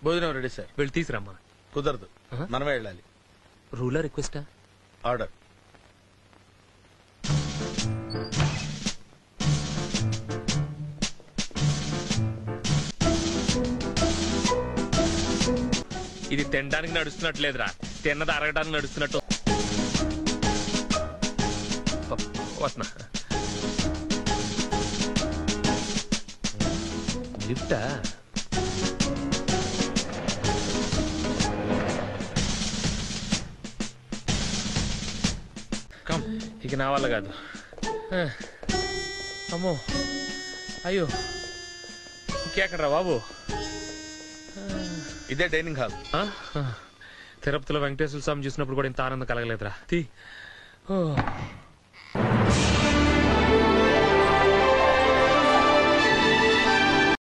భోజనం ready sir. వెళ్ళి తీసురమ్మా. కుదరదు, మనమే వెళ్ళాలి. రూలా రిక్వెస్టా? ఆర్డర్. ఇది తినడానికి నడుస్తున్నట్లేదురా, తిన్నది అరగడానికి నడుస్తున్నట్టు. వస్తున్నా. లిఫ్టా? ఇక నా వల్ల కాదు. అమ్మో, అయ్యో, ఇంకెక్కడరా బాబు? ఇదే డైనింగ్ హాల్. తిరుపతిలో వెంకటేశ్వర స్వామి చూసినప్పుడు కూడా ఇంత ఆనందం కలగలేదురా.